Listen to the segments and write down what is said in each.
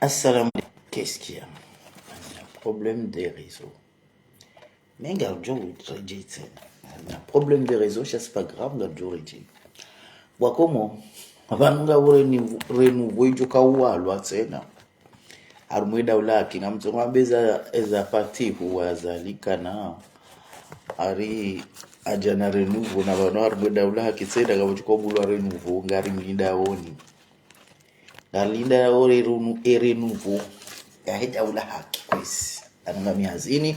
Assalamu alaikum. Qu'est-ce qu'il y a? Un problème des réseaux. Mais gardion, un problème des réseaux, c'est pas grave, gardion. Wakomo, abanunga renouveau joka uwalwa tena. Arumweda ulaki na mzonga beza eza parti huwa zalika na ari ajana renouveau na bano arumweda ulaki tena kabuchiko bulwa renouveau ngari mlinda oni. Ngalinda ore renouveau ya heda ula haki kwesi anunga hazini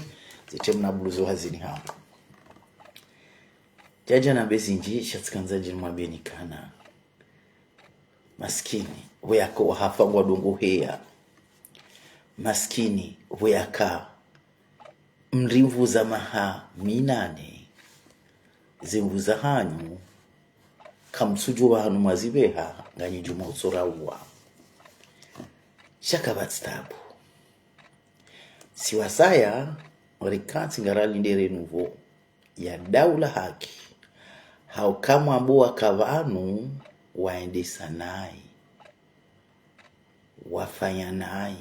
zitemna bluzo hazini hapo jaja na bezinji shatkanza jirma benikana maskini weyako hafa wadongo hea maskini weyaka mrimvu za maha minane zimvuza hanyu kamsuju wa hanu mazibeha nganyi juma usora uwa shaka batstabu siwasaya rikansi ngarali ndere nouveau ya daula haki hao kama ambao kavanu waendesa nai wafanya nai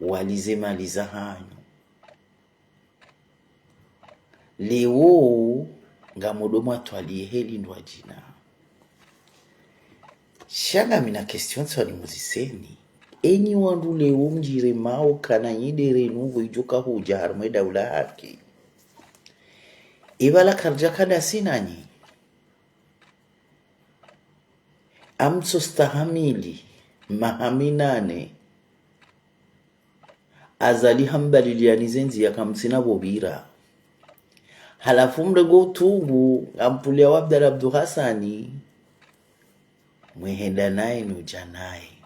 walizemaliza hanyu leo ngamodomo atwalie heli ndo jina shanga mina question swali muziseni enyi wandu leo mjire mao kana yidere nouveau ijoka huja harmwe daula haki ibala karja kada sinani amso stahamili mahaminane azali hambaliliani zenzi ya kamsina bobira halafu mrego tubu ampulia wabdala Abdu Hassani mwehenda nae nujanai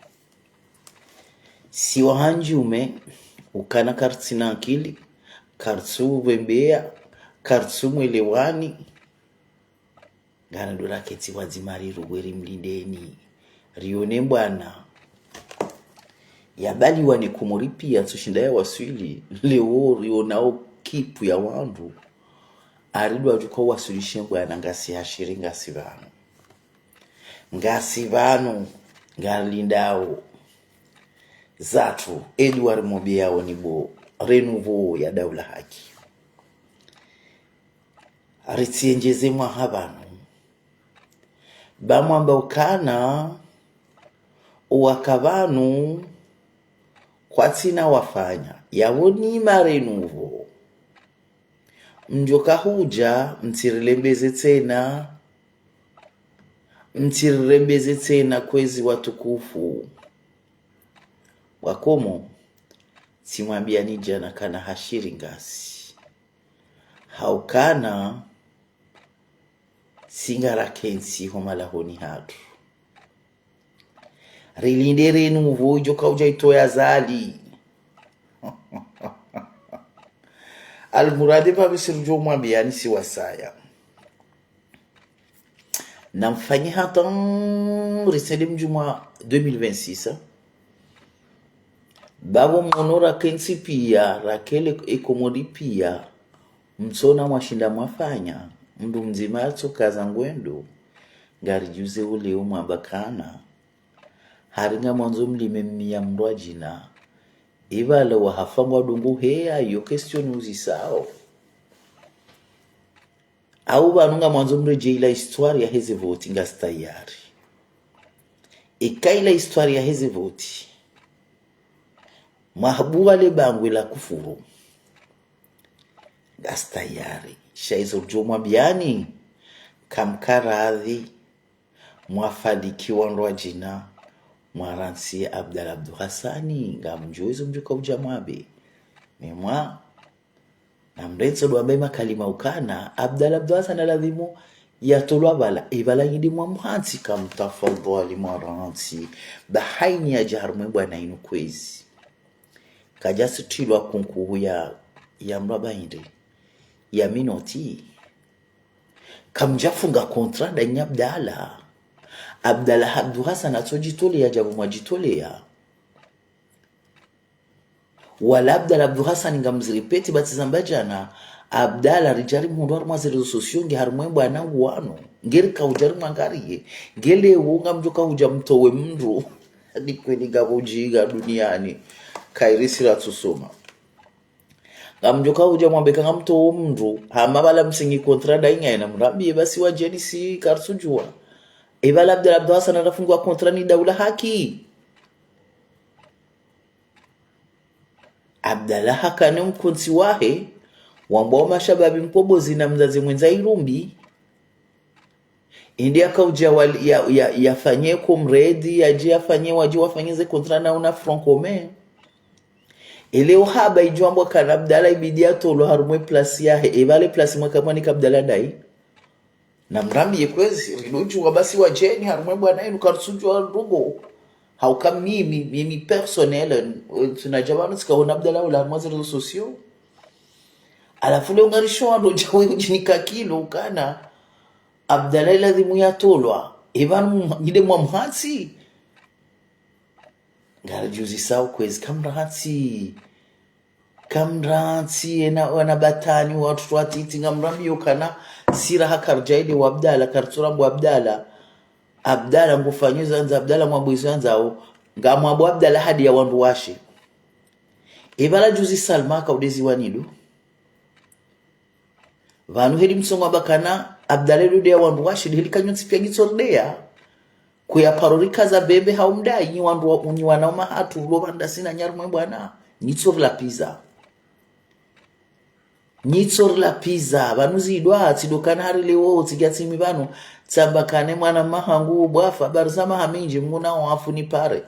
siwa hanjume ukana kartsina akili kartsu wembea kartsu mwelewani ngana dora keti wazimari rugweri mlindeni rione mbwana yabali wane kumuripia tushinda ya waswili leo rionao kipu ya wandu aridu wajuko wasulishe mbwana ngasi hashiri ngasi vanu ngalindao zatu Edward Mobiao nibo renouveau ya daula haki aritienjeze mwa habanu bamwamba ukana uwakavanu kwa tina wafanya yawoni marenouveau mjoka huja mtirirembeze tena kwezi watukufu wakomo simwambia ni jana kana hashiri ngasi haukana singara kensi homala honi hatu rilinde renouveau joka uja itoya zali almurade pa bisirjo mwambia ni siwasaya na mfanyi hata risende mjuma 2026 babo monora kensi pia rakele ekomodi pia msona mwashinda mwafanya mdu mzima atsokaza ngwendo ngari juze ule umwabakana haringa mwanzo mlime mia mndwa jina ibala wa hafangwa dungu hea yo question uzisao au banunga mwanzo mreje ila histoire ya hezi voti ngastayari ikaila histoire ya hezi voti mahabuwa le bangwe la kufuru ngastayari shaizo jomwa biani kamkaradhi mwafalikiwa ndwa jina mwaransi Abdala Abdu Hassani ngamjoizo mjuka ujamwabe memwa na mrenzo duambe makalima ukana Abdala Abdu Hassani aladhimu yatolwa bala ibala yidi mwa mhansi kamtafadhali mwaransi bahaini ya jaharumwe bwana inu kwezi kajasi tilwa kunkuhu ya mraba hindi ya minoti kamjafunga kontra da Abdala Abdu Hassani atojitole ya jabu mwajitole ya wala Abdala Abdu Hassani ngamziripeti batizambajana Abdala rijari mundu wa mazerezo sosio nge harumwembo anangu wano ngeri ka ujari mwangariye ngele uunga mjoka uja mtowe mndu ni kweli gakujiga duniani kairisi la tusoma ngamjoka uja mwambeka ngamto mndu hamabala msingi kontrada ingaina mrambi basi wajeni si karsujua ibala Abdul Hassan anafungwa kontra ni daula haki Abdallah hakane mkunzi wahe wambao mashababi mkobozi na mzazi mwenza Irumbi India kauja yafanye kumredi yaji yafanye waji wafanyeze kontra na una francome ele uhaba ijwambo kana Abdallah ibidia tolo harumwe place yahe ibale place mwe kama ni Abdallah dai na mrambi yekwezi rinuju basi wajeni harumwe bwana inu karsuju ndugo haukam mimi personnel tunajabana sikaona Abdallah wala mazerezo sosio alafu leo ngarisho ndo jawe ujinika kilo kana Abdallah lazima yatolwa ivan ngide mwamhatsi ngarajuzi sawa kwezi kamratsi ena wana batani watu watiti ngamrambi yokana sira hakarjaide wa Abdallah karturambo Abdallah ngufanyuza nza Abdallah mwabwizanzao ngamwabo Abdallah hadi ya wandu washe ibala juzi Salma kaudezi wanidu vanu hedi msongo bakana Abdallah dude ya wandu washe hilikanyonsi pia gitsordea kuya parorika za bebe haumdai nyi wandu nyi wanaoma hatu lobanda sina nyarumwe bwana nitsor la pizza vanuzi idwa tsidokana hari lewo tsigatsimi vanu tsambakane mwana mahangu bwafa barzama haminji muna wafu ni pare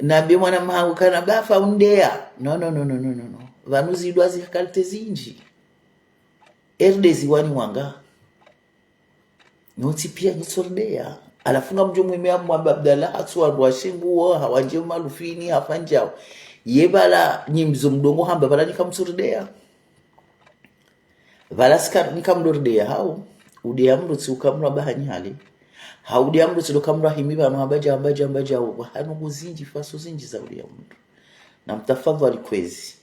nabe mwana mahangu kana bafa undea no vanuzi idwa zikalte zinji erdezi wani wanga noti pia nitsordea alafunga mjomwe mwamba Abdallah atwa rwashingu hawanje malufini hafanjao yebala nyimzo mdongo hamba bala nikamtsordea valaska nikamdordea hao udia mrutsi ukamra bahanyali haudia mrutsi ukamra himiba mabaja hanu kuzinji faso zinji za udia mru na mtafadhali kwezi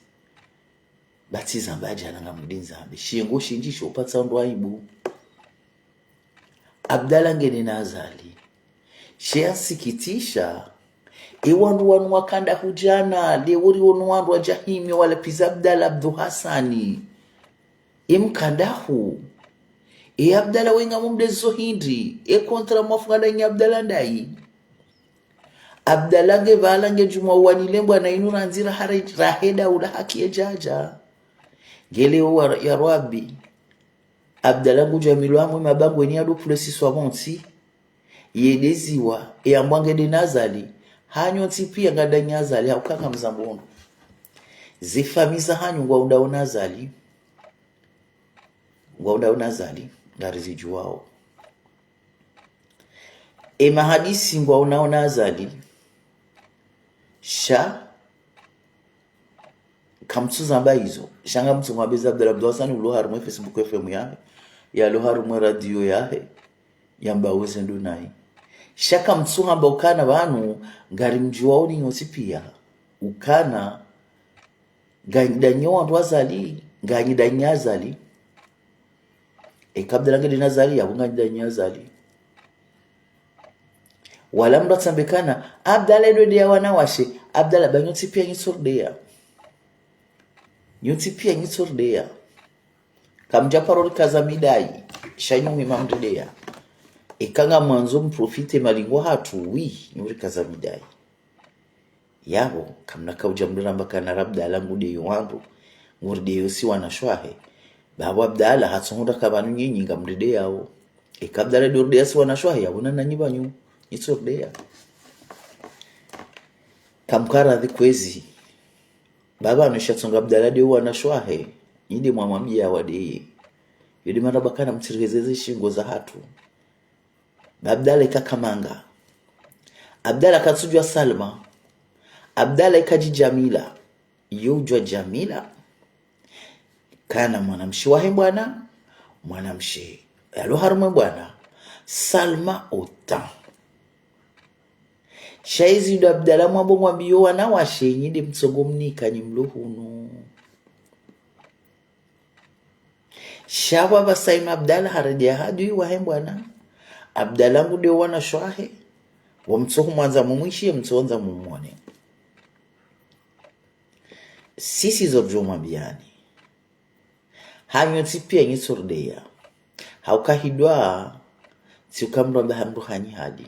batiza mbaja na ngamudinza ambi shingo shinjisho upatsa ndo aibu Abdallah ngene nazali shea sikitisha iwandu wanu wakanda hujana lewuri wanu wandu wa jahimi wala piza Abdul Hassani imkandahu Abdallah wenga mumdezo hindi kontra mafungada nya Abdallah ndai Abdallah ge valange juma wani lembo na inura nzira raheda ula haki ya jaja gele ya Rabbi Abdallah ngujamilu amwe mabango ni ado plus swamonti yedeziwa yambwange de nazali hanyo tipia ngada nyazali haukanga mzambondo zifamiza hanyo ngwa unazali ngarizijuwao mahadisi ngwa unazali sha kamtsuza mbaizo shanga mtu ngabeza Abdul Hassan ulohar mu Facebook FM ya lohar mu radio yahe yamba uzendu nai shaka mtsunga mbokana banu ngari mjuwao ni yosipia ukana ganyidanyo ndwazali nganyidanyazali kabla ngeli nazali ya nganyidanyazali wala mratsambekana Abdallah ndo ya wanawashe Abdallah banyoti pia nyotipia kamja paroli kaza midai shanyu imamdedea ikanga mwanzo mprofite malingwa hatu nyuri kaza midai yabo kamna kauja mduramba kana Abdallah ngude yowandu ngurde yosi wanashwahe baba Abdallah hatsonda kabanu nyinyi ngamdede yao Abdallah dorde yasi wanashwahe yabona nanyibanyu nitsordea kamkara dhikwezi baba anoshatsonga Abdallah de wanashwahe nyide mwamwambia wade yodi marabakana mtirezeze shingo za hatu Abdallah ikakamanga Abdallah katsujwa Salma Abdallah ikaji Jamila yujwa Jamila kana mwanamshi wahe bwana mwanamshi aloharumwe bwana Salma ota shaizi ndo Abdallah mwambo mwambiyo wanawashe nyide mtsongo mnika nyimluhunu shawa basaima Abdallah haradia hadu wahe bwana Abdallah ngude wana shwahe wamtsohu mwanza mumwishie mtsonza mumone sisi zojo mwambiani hanyo tipia nyisordeya haukahidwa tsiukamromba hamru hani hadi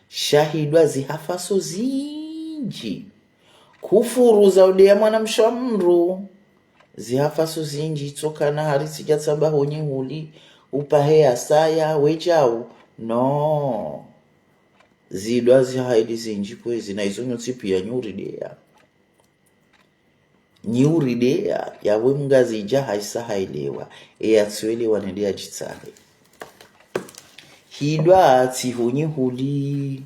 shahidwa zihafaso zinji kufuru za udeya mwana mshamru zihafaso zinji tsokana harisi jatsamba honye huli upahe asaya wejau no zidwa zihaidi zinji kwezi na izo nyotsi pia nyuridea yawe mgazi ija haisa hailewa eyatswelewa nende ya jitsahe hidwa tihonye huli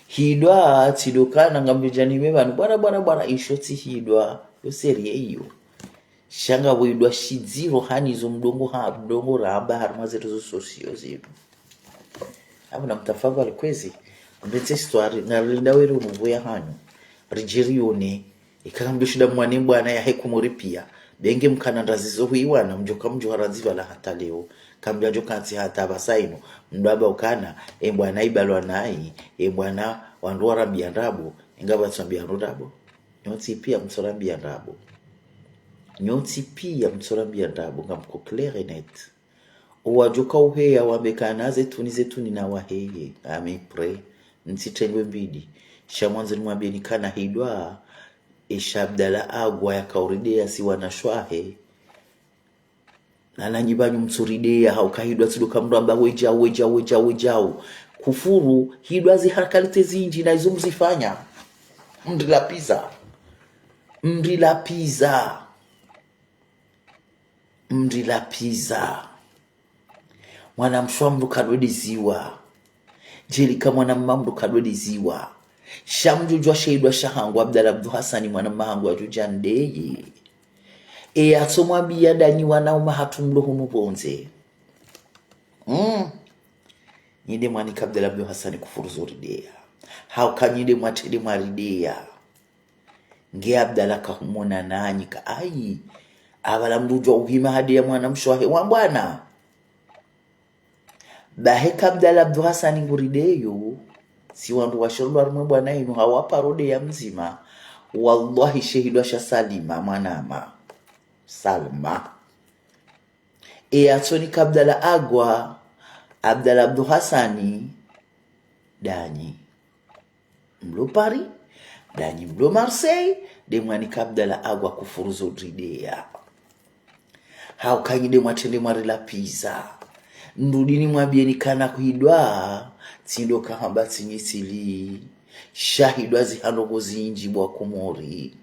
hidwa tidokana ngambijani mebanu bwana ishoti hidwa yoseri eyo shanga widwa shiziro hani zo mdongo ramba harma zetu zo sosio zetu hapo na mtafadhali kwezi mbetse story ngalinda weru nuvuya hanyu rijirione ikangambishida mwane bwana ya hekumuripia benge mkananda zizo huiwana mjoka mjoharaziva la hata leo kabla jokansi hata basaino mdaba ukana bwana ibalwa nai bwana wandora biandabo ingaba tsambia ndabo nyoti pia msorambia ndabo nyoti pia msorambia ndabo ngamko clair net owajoka uheya wamekana zetu ni na waheye pray ntitengwe mbidi shamwanzo nimwambie nikana hidwa ishabdala agwa ya kauridea siwa na shwahe na nanyibanyu mtsuridea haukahidwa tsiduka mramba wejau kufuru hidwa ziharakalite zinji na izo mzifanya mrilapiza mwana mshwamru kadwedi ziwa jelika mwana mamru kadwedi ziwa shamjujwa shahidwa shahangu Abdalla Abdu Hassani mwana mahangu ajujandeye atsomwabia danyi wana umahatumlohumu bonze nyinde mwani Abdalla Abdu Hassani kufuru zoridea haukanyinde mwatede mwaridea nge Abdalla kahumona nanyi ka ai abala mdujwa uhima hadia mwana mshwahe wa bwana baheka Abdalla Abdu Hassani ngurideyo si wandu washirwa rumwe bwana inu hawapa rode ya mzima wallahi shahidwa shasalima manama salma atsoni Abdalla agwa Abdalla Abdu Hassani danyi mlo Paris danyi mlo Marseille de mwani Abdalla agwa kufuru zodridea haukanyide mwatende mwarila pizza ndudini mwabieni kana kuhidwa tsindo kahamba tsinyisili shahidwa zihanogo zinji bwa kumori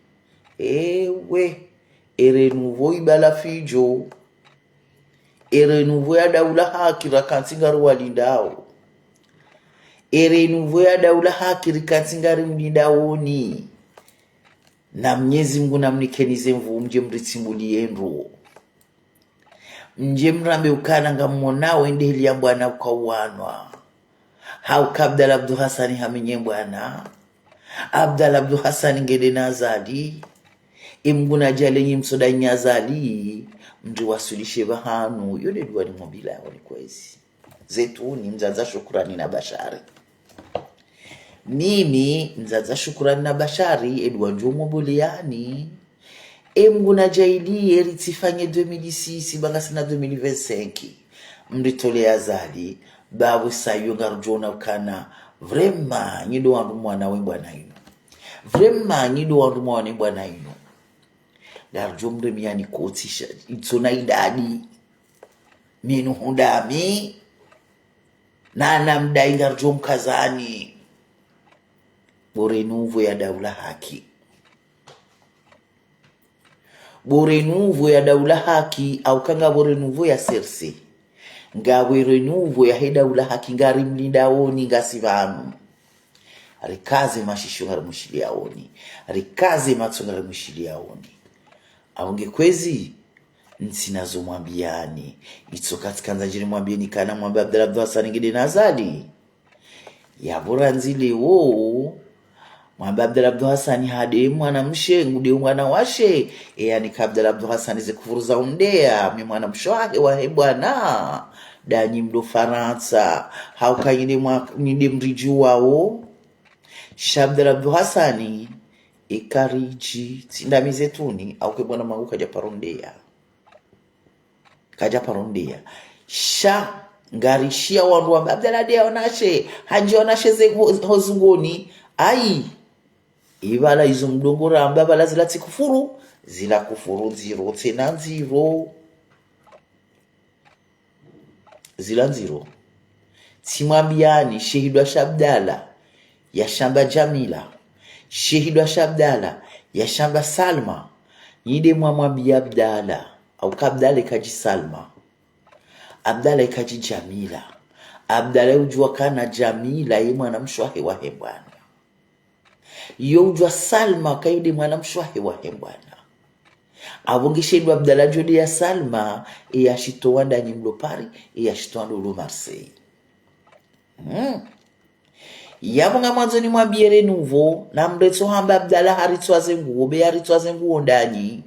erenuvo ibala fijo erenuvo ya daula haki rakantsingari walindao erenuvo ya daula haki rikatsingari mlindaoni na Mwenyezi Mungu namnikenize mvu mje mritsimbulie ndo mje mrambe ukana ngamonao endeli ya bwana ukauanwa hauka Abdalla Abdu Hassani hamenye bwana Abdalla Abdu Hassani ngede nazali imguna jale nyimsoda nyazali mtu wasulishe bahanu yole duwani mobila wali kwezi zetu ni mzaza shukrani na bashari mimi mzaza shukrani na bashari edwa njomo boliani mguna jaili eritifanye 2006 bangasina 2025 mritole azali babu sayo ngarjona kana vrema nyido wandu mwana we bwana ino vrema nyido wandu mwana bwana ino darjomre miani kotisha itsona idadi minu hundami nana mdai ngarjom kazani borenuvo ya daula haki borenuvo ya daula haki au kanga borenuvo ya serse ngawe renuvo ya heda ula haki ngari mlindaoni ngasivanu rikaze mashisho ngari mushiliaoni rikaze matso ngari mushiliaoni aunge kwezi nsinazo mwambiani itsoka tsikanza jiri mwambieni kana mwambia Abdalla Abdu Hassani ngide nazali yabora nzile wo mwambia Abdalla Abdu Hassani hade mwana mshengu de mwana washe yani Abdalla Abdu Hassani zikufuruza undea mi mwana mshwahe wa bwana danyi mdo Faransa haukanyide mriju wao Shabdala Abdul Hassani ikariji tindami zetuni au kebwana mangu kaja parondea sha ngarishia wandu wa Abdala dia onashe hanji onashe ze hozungoni ai ibala izo mdongora ambabala zila kufuru ziro tena ziro timwambiani shehidwa Shabdala ya shamba Jamila shehidwa Shabdala ya shamba Salma yide mwamwambia Abdala au kabdala kaji Salma Abdala kaji Jamila Abdala ujua kana Jamila ye mwana mshwahe wa hebwana yo ujua Salma kaide mwana mshwahe wa hebwana abongeshedwa Abdala jodi ya Salma ya shitowanda nyimlopari ya shitowanda ulo Marseille yabonga mwanzo ni mwambie nouveau na mreto hamba Abdala haritwaze nguo be haritwaze nguo ndani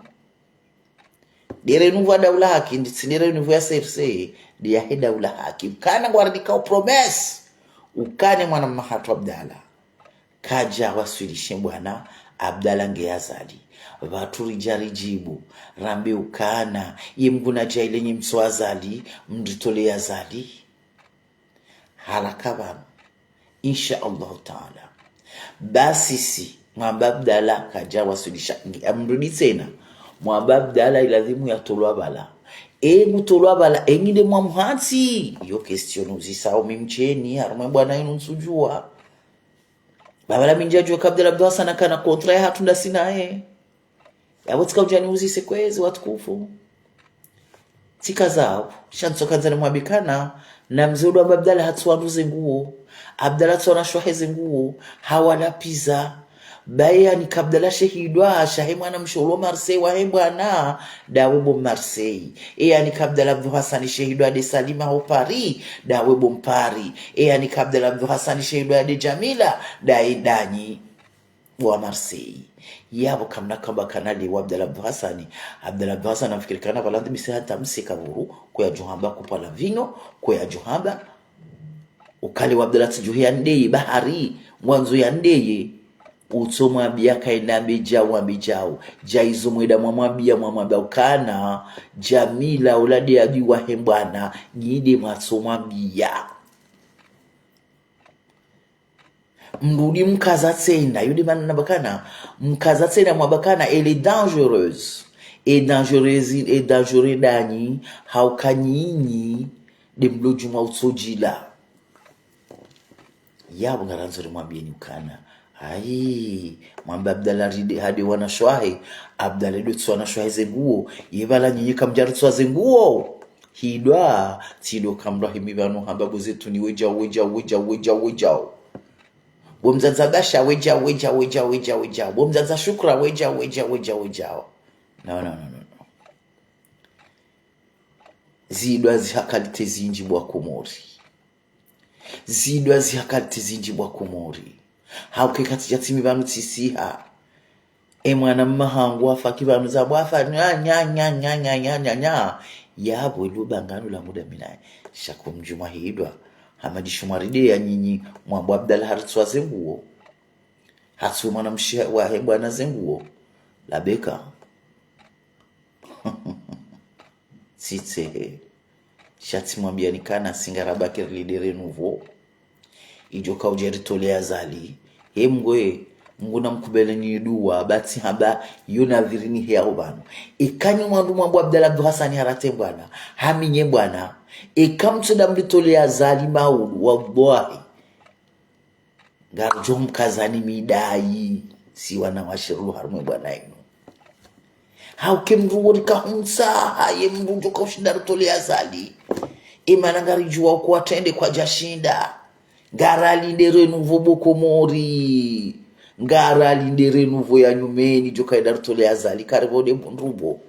dere nouveau daula haki nditsinere nouveau ya CFC dia heda ula haki kana gwaradika promesse ukane mwana mahatu Abdala kaja wasilishe bwana Abdala ngeyazali vaturi jari jibu rambe ukana yemguna jailenye mswazali mditole yazali halakabana insha Allah taala basi si mwamba Abdala kaja wasilisha amrudi tena mwamba Abdala ilazimu ya tolwa bala mutolwa bala engide mwamhati yo question uzisao mimcheni arumwe bwana inu nsujua babala minjajua kabdala Abdul Hassan kana kontra ya hatunda sinae yabotika ujani uzise kwezi watukufu tika zao shansoka nzana mwabikana na mzodo wa Abdala hatuanduze nguo Abdala tsona shwaheze nguo hawala pizza baya ni kabdala shehidwa shahe mwana msholo Marseille wa hebwana dawebo Marseille yani kabdala Abdul Hassan shehidwa de Salima au Paris dawebo Paris yani kabdala Abdul Hassan shehidwa de Jamila danyi wa Marseille yabo kamna kamba kanali wa Abdala Abdul Hassan nafikiri kana balandi misahata msika buru kwa johamba kupala vino kwa johamba ukali wa Abdala tujuhia ndeye bahari mwanzo ya ndeye utomwambia kaina mbijao jaizo mweda mwambia ukana Jamila ulade abiwa hembwana nyide matomwambia mrudi mkaza tena yudi manana bakana mkaza tena mwabakana elle dangereuse et dangereux dani haukanyinyi de mloju mautsojila yabo ngaranzuri mwambieni ukana ai mwamba Abdala ride hadi wana shwahi Abdala dutsu wana shwahi zenguo yebala nyinyi kamjaru zenguo hidwa tido kamra himibano hamba bozetu ni weja bomzaza basha weja bomzaza shukra weja no zidwa zihakalite zinjibwa komori hauke kati jatimi banu tisiha mwana mahangu afaki banu za bwafa nya yabo lubangano la muda minaye shakumjuma hidwa hamadi shumaride ya nyinyi mwambo Abdala haritswa zenguo hatsu mwana mshiha wa hebwana zenguo labeka sitse shati mwambia nikana singarabaki lidere nouveau ijoka ujeritolea zali mgoe nguna mkubele ni dua bati haba yuna virini hea ubano ikanyi mwandu mwambu Abdala Abdul Hassan harate bwana haminye bwana ikamtsuda mlitolea zali maudu wallahi garjo mkazani midai si wana washiru harumwe bwana inu hauke mruwori kahunsa haye mrujo kaushinda rutolea zali imana ngarijua kuwa tende kwa jashinda Ngara lindere nouveau bokomori ngara lindere nouveau ya nyumeni joka idarutole azali karibode mbunrubo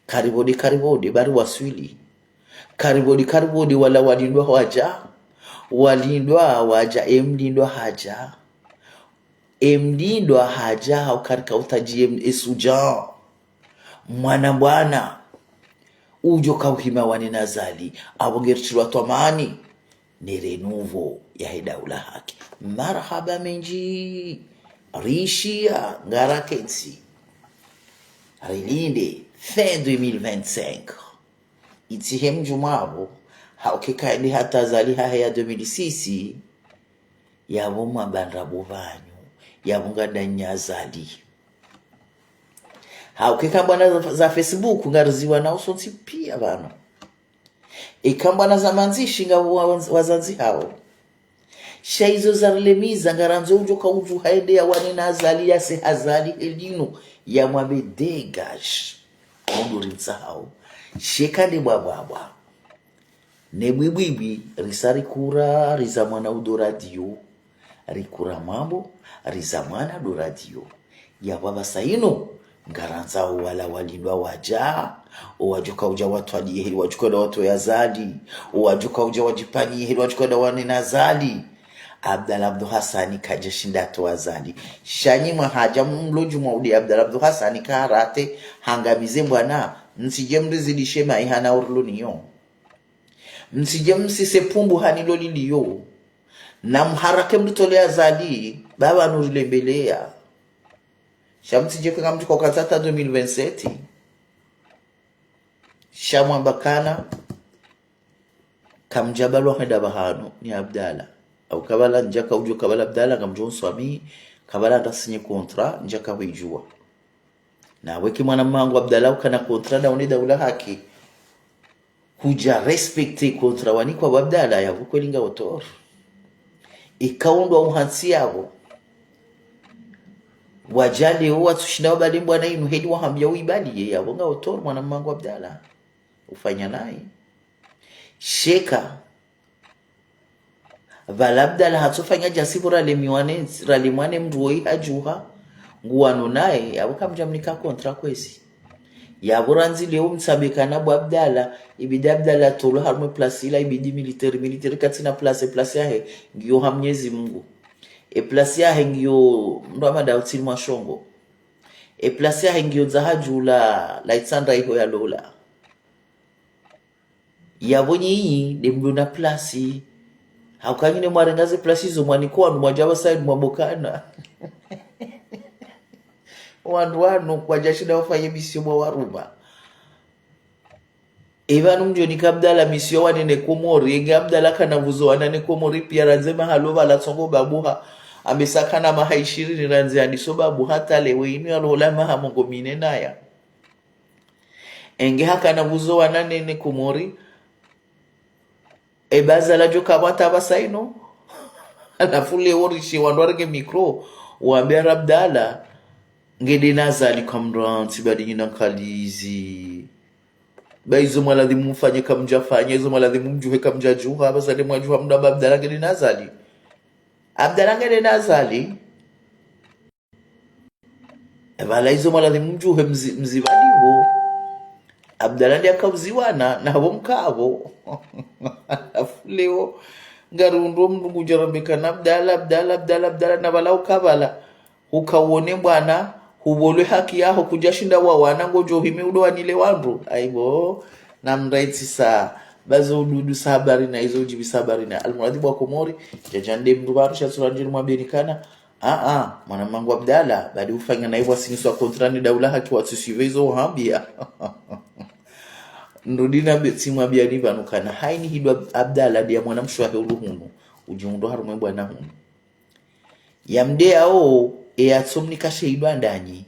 karibode bari waswili karibode wala walindwa waja emlindwa haja ukarika utaji esuja mwana bwana ujo kauhima wani nazali abongerchilwa tomani ni renuvo ya hidaula haki marhaba menji rishia ngarakensi rilinde fin 2025 itihem jumabo haukikaili hata zali ya 2006 yabo mwabandra bovanyu yabo ngadanya zali haukikambwana za Facebook ngariziwa na usonsi pia bana ikambwana za manzishi nga wazanzi hao shaizo zarlemiza ngaranzo ujo kauju haende ya wanena azali ya se hazali elino ya mwame degash ondurinza hao shekande bwabwabwa nebwibwibi risari kura rizamwana udo radio rikura mambo rizamwana do radio ya baba saino ngaranza wala walindwa waja owajuka uja watu aliyehili wajukwenda watu ya zali owajuka uja wajipanyi hili wajukwenda wanena zali Abdalla Abdu Hassani kaja shindato wazali shanyi mahaja mloju maudi Abdalla Abdu Hassani karate hangamize mbwana msije mrizidishe maihana urluniyo msije msise pumbu haniloli liyo na mharake mtolea zali baba nurilembelea shamsije kwa mtu kwa katata 2027 shamwambakana kamjabalo heda bahano ni Abdalla au kabala njaka ujo kabala Abdalla ngamjon swami kabala ndasinye kontra njaka wijua na weki mwana mangu Abdalla ukana kontra na unida ula haki kuja respecte kontra wani kwa Abdalla ya vukolinga otor ikaundwa uhansi yabo wajali huwa tushinda bali mbwana inu hedi wahambia uibali yabo nga otor mwana mangu Abdalla ufanya naye sheka valabdala hatufanya jasibu ralimwane mduoi hajuha nguwano nae yabukamjamnika kontra kwezi yaburanzi leo msabekana bwa Abdalla ibidi Abdalla tolo harmwe plasila ibidi military katina place yahe ngiyo hamnyezi Mungu place yahe ngiyo ndo amada utini mwashongo place yahe ngiyo zahajula laitsandra iho ya lola yabonye yi demdona plasi haukanyine mwarengaze plasizo mwanikuwa mwajaba side mwabokana wandu kwa jashida wafanye misio mwa waruma Ibanu mjoni kabdala misio wanene komori enge Abdalla kana vuzo wanane komori pia ranzema halova la songo babuha amesakana maha 20 ranzi andiso babu hata lewe inu ya lola maha mongo minenaya enge haka na vuzo wanane komori ebaza la joka wata basaino anafule orishi wanwarege mikro wambia Abdalla ngede nazali kamranti badi nyina kalizi baizo maladhimu mfanye kamjafanya izo maladhimu mjuhe kamjajuha basale mwajuha mdaba Abdalla ngede nazali Abdalla ngede nazali ebala izo maladhimu mjuhe mzibadigo Abdalla ndiye akauziwana nabo mkabo afuleo ngarundo mndu jarambekana Abdalla na bala ukabala ukawone bwana hubolwe haki yaho kujashinda wa wanango johime udo wanile wandu aibo namraiti sa bazo dudu sabari na hizo jibi sabari na almuradhi wa komori jajande mndu barusha suranjiri mwabenikana mwana mangu Abdalla badi ufanya na hivyo asiniswa kontrani daula haki watusivezo hambia ndodina betsimu abiani vanukana haini hidwa Abdalla dia mwana mshwahe uluhunu ujiundo harumwe bwana hunu yamdea o atsomnika shehidwa ndanyi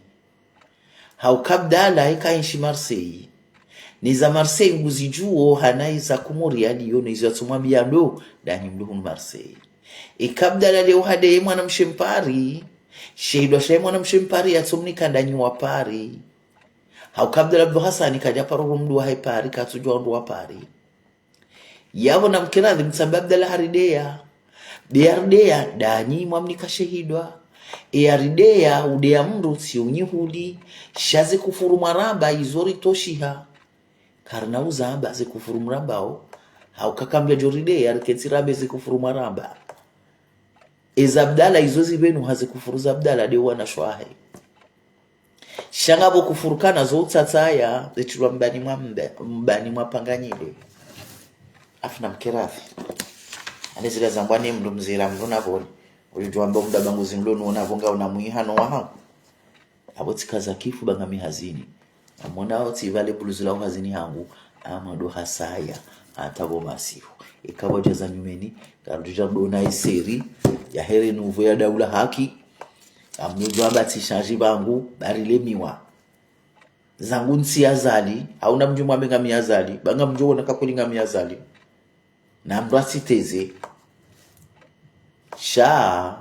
haukabdala ikainshi Marseille niza Marseille nguzijuo hanaiza kumori aliyo nizo atsomwambia ndo danyi mluhunu Marseille ikabdala leo hade mwana mshempari shehidwa shehe mwana mshempari atsomnika ndanyi wa pari haukabdala Abdu Hassani kaja paro mdu wa pari katujwa ndo wa pari yabo na mkiradhi msababdala haridea biardea danyi mwamnika shehidwa aridea udea mndu siunyihuli shaze kufuru maramba izori toshiha karna uzamba ze kufuru marambao haukakambia joridea riketsirabe ze kufuru maramba Abdalla izozi benu haze kufuru za Abdalla de wana shwahe shanga bo kufurukana zo tsatsaya zetirwa mbani mwapanganyile afuna mkerafi anezira zangwane mndu mzira mndu nabone ulijwamba mda bangu zimlo nuona vonga una muihano wa abo tsikaza kifu banga mihazini amona oti vale buluzula hazini hangu amado hasaya atabo masifu ikawa jaza nyumeni karuja dona iseri ya here nuvo ya daula haki amnijwamba tishaji bangu barilemiwa zangu nsi azali hauna mjumwa benga miazali banga mjowo nakakulinga miazali na mbrasi teze sha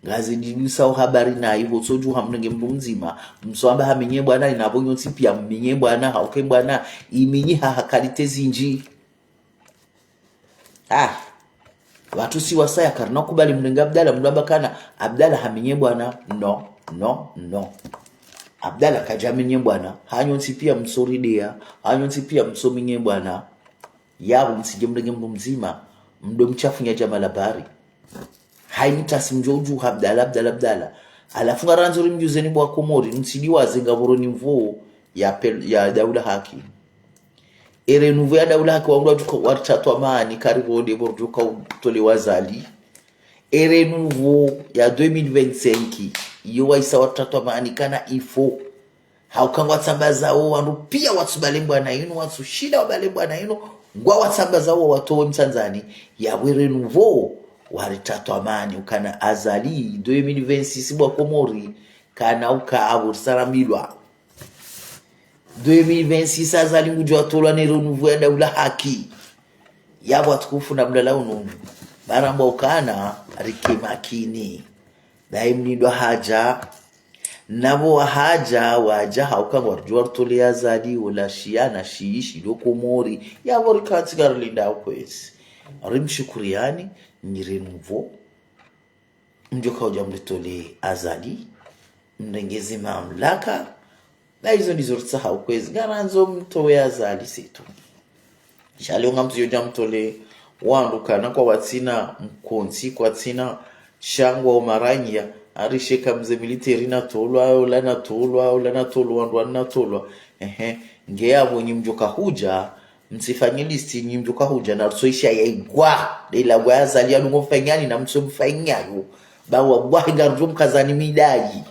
ngazi ndinusa habari na hivyo soju hamnenge mndu mzima mswamba hamenye bwana inabonyo nsipia mmenye bwana hauke bwana imenye hakalite zinji watu si wasaya karna kubali mnenge Abdalla mndu kana Abdalla hamenye bwana no Abdalla kajamenye bwana hanyo nsipia msoridea hanyo nsipia msominye bwana yabo msije mnenge mndu mzima mndo mchafu nya jamala bari haimtasi mjoju Abdalla alafu ngaranzuri mjuzeni bwa Komori nsidi wazenga boroni mvo ya daula haki ere nuvu ya daula haki wangu watu watatu amani karibu de borjuka utole wazali ere nuvu ya 2025 iyo waisa watatu amani kana ifo haukanga watsambaza wandu pia watsubalembwa na ino watsushida wabalembwa na ino ngwa watsambaza watowe mtanzani ya were nuvu waritatu amani ukana azali 2026 bwa Komori kana uka abursaramilwa 2026 azali ngujwa tolwa nero nuvu ya daula haki yabo atukufu na mdala unu baramba ukana rikimakini daimnidwa haja nabo haja waja haukanga warjwa tole azali wala shia na shiishi do Komori yabo rikatsigar linda ukwezi rimshukuriani nyirenuvo mjoka ujamletole azali mrengezi mamlaka na hizo ndizo rutsaha ukwezi garanzo mtowe azali setu shalionga mtu jamtole wandukana kwa watsina mkonsi kwa tsina shangwa umaranya arisheka mze militeri na tolwa lana tolwa ngeyabo nyimjoka huja msifanye listi nyimjoka huja na rusoisha ya igwa ila gwaza liya lungo mfanyani na mso mfanyayo bawa bwahinga rujo mkazani midaji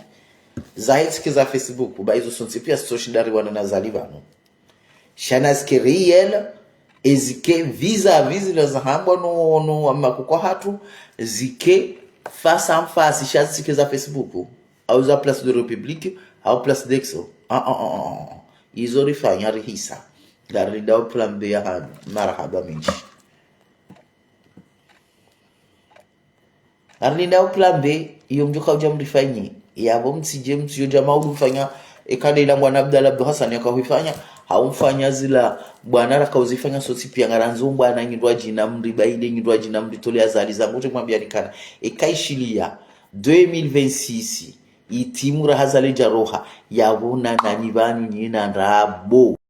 zaitike za Facebook ba hizo sonsi pia soshindari wana nazalivano shana skiriel ezike vis-a-vis la zahamba no amakuko hatu zike face en face shazike za Facebook au za Place de République au Place d'Exo izo rifanya rihisa garinda plan B ya marhaba minji arlinda plan B iyo mjoka ujamrifanyi yabo msije msio jamaa ulifanya ekadela bwana Abdalla Hassan yakahifanya haumfanya zila bwana rakauzifanya soti pia ngaranzo bwana ngindwa jina mriba ile ngindwa jina mritolea zali zangu tumwambia nikana ekaishilia 2026 itimura hazale jaroha yabona na nibani nyina rabo